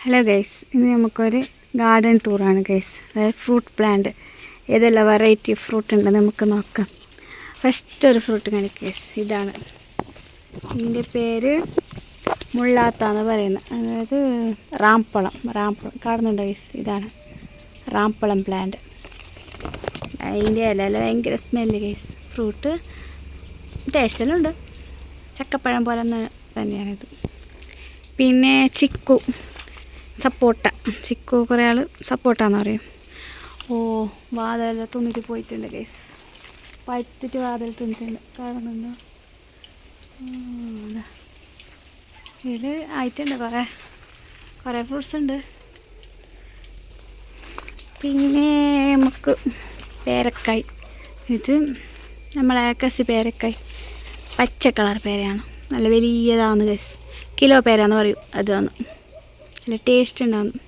Hello guys, ഇന്ന് നമുക്കൊരു garden ടൂറാണ് guys. അതായത് ഫ്രൂട്ട് പ്ലാന്റ് ഏതെല്ലാം വെറൈറ്റി ഫ്രൂട്ട് ഉണ്ട് നമുക്ക് നോക്കാം. ഫസ്റ്റ് ഒരു ഫ്രൂട്ട് കാണിക്കും ഗൈസ്. ഇതാണ്, ഇതിൻ്റെ പേര് മുള്ളാത്താന്ന് പറയുന്നത്. അതായത് റാംപളം കാണുന്നുണ്ടോ ഗൈസ്? ഇതാണ് റാംപളം പ്ലാന്റ്. അതിൻ്റെ ഇല ഭയങ്കര സ്മെല്ല് ഗൈസ്. ഫ്രൂട്ട് ടേസ്റ്റെല്ലാം ഉണ്ട്, ചക്കപ്പഴം പോലെ തന്നെയാണിത്. പിന്നെ ചിക്കു, സപ്പോട്ട. ചിക്കു കുറേ ആൾ സപ്പോട്ടാന്ന് പറയും. വാതെല്ലാം തിന്നിട്ട് പോയിട്ടുണ്ട് ഗൈസ്. പറ്റിട്ട് വാതിൽ തിന്നിട്ടുണ്ട്, കാണുന്നുണ്ടോ? ഇതിൽ ആയിട്ടുണ്ട് കുറേ ഫ്രൂട്ട്സ് ഉണ്ട്. പിന്നെ നമുക്ക് പേരക്കായ്. ഇത് നമ്മളെ കസി പേരക്കായ്, പച്ച കളർ പേരയാണ്. നല്ല വലിയതാണ് ഗൈസ്. കിലോ പേരാന്ന് പറയും. അതാണ് നല്ല ടേസ്റ്റ് ഉണ്ടാകുന്നു.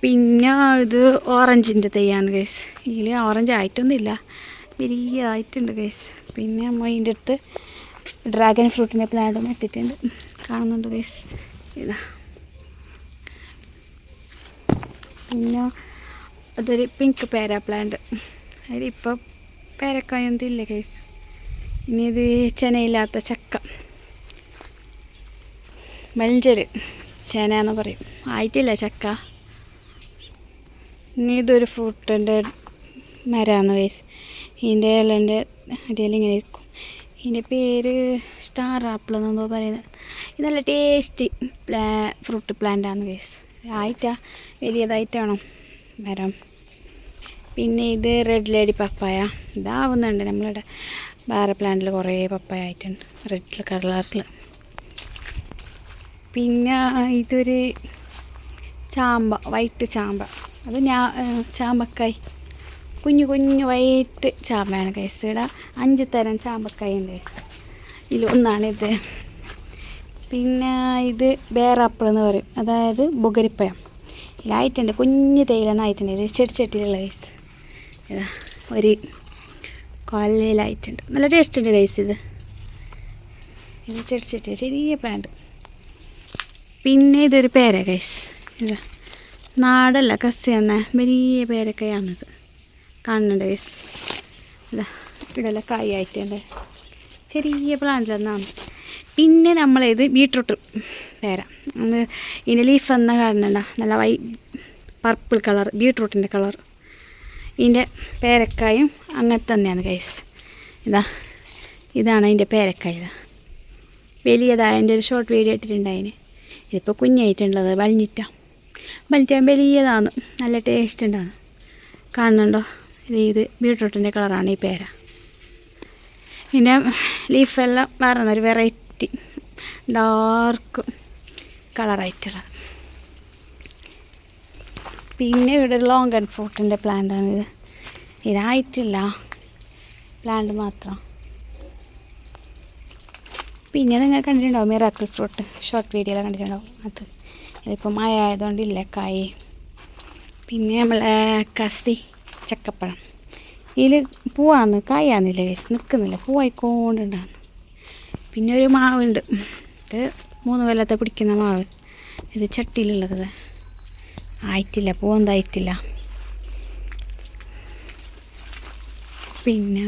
പിന്നെ ഇത് ഓറഞ്ചിൻ്റെ തൈയാണ് ഗൈസ്. ഇതിൽ ഓറഞ്ച് ആയിട്ടൊന്നുമില്ല, വലിയതായിട്ടുണ്ട് ഗൈസ്. പിന്നെ നമ്മൾ ഇതിൻ്റെ അടുത്ത് ഡ്രാഗൺ ഫ്രൂട്ടിൻ്റെ പ്ലാന്റ് നട്ടിട്ടുണ്ട്, കാണുന്നുണ്ട് ഗൈസ്. ഇതാ. പിന്നെ അതൊരു പിങ്ക് പേര പ്ലാന്റ്. അതിലിപ്പം പേരക്കായൊന്നും ഇല്ല ഗൈസ്. ഇനി ഇത് ചെനയില്ലാത്ത ചക്ക, മഞ്ചര് ചേന എന്ന് പറയും. ആയിട്ടില്ല ചക്ക. ഇനി ഇതൊരു ഫ്രൂട്ടിൻ്റെ മരമാണ് ഗൈസ്. ഇതിൻ്റെ ഇലൻ്റെ അടിയിൽ ഇങ്ങനെ ഇരിക്കും. ഇതിൻ്റെ പേര് സ്റ്റാർ ആപ്പിൾ എന്നെന്തോ പറയുന്നത്. ഇത് നല്ല ടേസ്റ്റി ഫ്രൂട്ട് പ്ലാന്റാണ് ഗൈസ്. വലിയതായിട്ടാണോ മരം. പിന്നെ ഇത് റെഡ് ലേഡി പപ്പായ. ഇതാവുന്നുണ്ട്. നമ്മളിവിടെ വേറെ പ്ലാന്റിൽ കുറേ പപ്പായ ആയിട്ടുണ്ട് റെഡ് കളറിൽ. പിന്നെ ഇതൊരു ചാമ്പ, വൈറ്റ് ചാമ്പ. അത് ചാമ്പക്കായ്, കുഞ്ഞു വൈറ്റ് ചാമ്പയാണ് ഗൈസ്. ഇവിടെ 5 തരം ചാമ്പക്കായ ഉണ്ട് ഗൈസ്. ഇതിലൊന്നാണിത്. പിന്നെ ഇത് ബേറാപ്പിൾ എന്ന് പറയും, അതായത് ബുഗരിപ്പഴം. ഇതിലായിട്ടുണ്ട്, കുഞ്ഞു തേയിലെന്നായിട്ടുണ്ട്. ഇത് ചെടിച്ചട്ടിയിലുള്ള ഗൈസ്. ഇതാ ഒരു കൊല്ലയിലായിട്ടുണ്ട്. നല്ല ടേസ്റ്റ് ഉണ്ട് ഗൈസ്. ഇത് ചെടിച്ചട്ടി, ചെറിയ പ്ലാന്റ്. പിന്നെ ഇതൊരു പേര ഗൈസ്. ഇതാ നാടല്ല, കസി എന്ന വലിയ പേരക്കയാണിത്, കാണുന്നുണ്ട് ഗൈസ്. ഇതാ ഇവിടെല്ലാം കായായിട്ടുണ്ട്, ചെറിയ പ്ലാന്റിലൊന്നാണ്. പിന്നെ നമ്മളിത് ബീട്രൂട്ട് പേര. ഇതിൻ്റെ ലീഫ് എന്ന കാണുന്നുണ്ട, നല്ല പർപ്പിൾ കളർ, ബീട്രൂട്ടിൻ്റെ കളർ. ഇതിൻ്റെ പേരക്കായും അങ്ങനെ തന്നെയാണ് ഗൈസ്. ഇതാണ് അതിൻ്റെ പേരക്കായ. വലിയതായ എൻ്റെ ഒരു ഷോർട്ട് വീഡിയോ ഇട്ടിട്ടുണ്ട്. ഇതിപ്പോൾ കുഞ്ഞായിട്ടുള്ളത്, വലിഞ്ഞിട്ടാൻ വലിയതാണ്, നല്ല ടേസ്റ്റ് ഉണ്ടാകും. കാണുന്നുണ്ടോ? ഇത് ബീട്രൂട്ടിൻ്റെ കളറാണ് ഈ പേര. ഇതിൻ്റെ ലീഫെല്ലാം വേറൊരു വെറൈറ്റി ഡാർക്ക് കളറായിട്ടുള്ളത്. പിന്നെ ഇവിടെ ലോങ്കൺ ഫ്രൂട്ടിൻ്റെ പ്ലാന്റാണിത്. ഇതായിട്ടില്ല, പ്ലാന്റ് മാത്രം. പിന്നെ നിങ്ങൾ കണ്ടിട്ടുണ്ടാവും മിറാക്കിൾ ഫ്രൂട്ട്, ഷോർട്ട് വീഡിയോയിൽ കണ്ടിട്ടുണ്ടാവും. അത് ഇതിപ്പോൾ മഴ ആയതുകൊണ്ടില്ല കായ്. പിന്നെ നമ്മളെ കസി ചക്കപ്പഴം. ഇതിൽ പൂവാന്ന്, കായാന്നില്ല ഗൈസ്, നിൽക്കുന്നില്ല, പൂവായിക്കൊണ്ടുണ്ടാകുന്നു. പിന്നെ ഒരു മാവുണ്ട്, ഇത് 3 കൊല്ലത്തെ പിടിക്കുന്ന മാവ്. ഇത് ചട്ടിയിലുള്ളത്, ആയിട്ടില്ല, പൂവൊന്നായിട്ടില്ല. പിന്നെ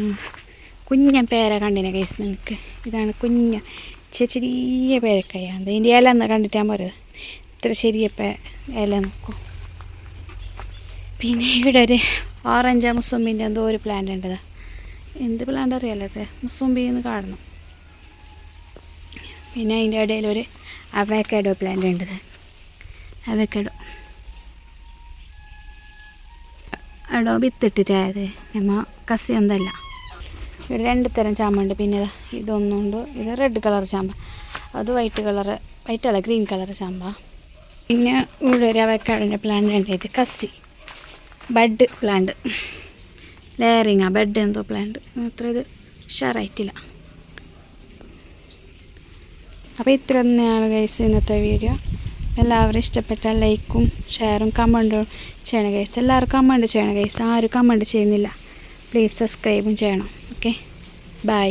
കുഞ്ഞ പേര കണ്ടിനെ ഗൈസ് നിങ്ങൾക്ക്. ഇതാണ് ചെറിയ പേരക്കായാണ്. ഇതിൻ്റെ ഇല എന്ന് കണ്ടിട്ടാൽ പോരുത്, ഇത്ര ചെറിയ ഇല നോക്കൂ. പിന്നെ ഇവിടെ ഒരു ഓറഞ്ച് മുസമ്പിൻ്റെ എന്തോ ഒരു പ്ലാന്റ് ഉണ്ട്. എന്ത് പ്ലാന്റ് അറിയാലോ, അത് മുസമ്പിന്ന് കാണണം. പിന്നെ അതിൻ്റെ ഇടയിൽ ഒരു അവക്കാഡോ പ്ലാന്റ് ഉണ്ട്. അവക്കാഡോ വിത്തിട്ടിട്ടായത്, നമ്മൾ കസി എന്തല്ല. ഇവിടെ 2 തരം ചാമ്പ ഉണ്ട്. പിന്നെ ഇതൊന്നുണ്ട്, ഇത് റെഡ് കളർ ചാമ്പ, അത് വൈറ്റല്ല ഗ്രീൻ കളർ ചാമ്പ. പിന്നെ ഇവിടെ ഒരു അവക്കാഡോൻ്റെ പ്ലാന്റ് ഉണ്ട്. ഇത് കസി ബഡ് പ്ലാന്റ്, ലെയറിങ്ങാ ബഡ് എന്തോ പ്ലാന്റ്, അത്ര ഇത് ഉഷാറായിട്ടില്ല. അപ്പോൾ ഇത്ര തന്നെയാണ് ഗൈസ് ഇന്നത്തെ വീഡിയോ. എല്ലാവരും ഇഷ്ടപ്പെട്ടാൽ ലൈക്കും ഷെയറും കമൻറ്റും ചെയ്യണം ഗൈസ്. എല്ലാവരും കമൻറ്റ് ചെയ്യണം ഗൈസ്. ആരും കമൻറ്റ് ചെയ്യുന്നില്ല, പ്ലീസ് സബ്സ്ക്രൈബും ചെയ്യണം. Okay, by.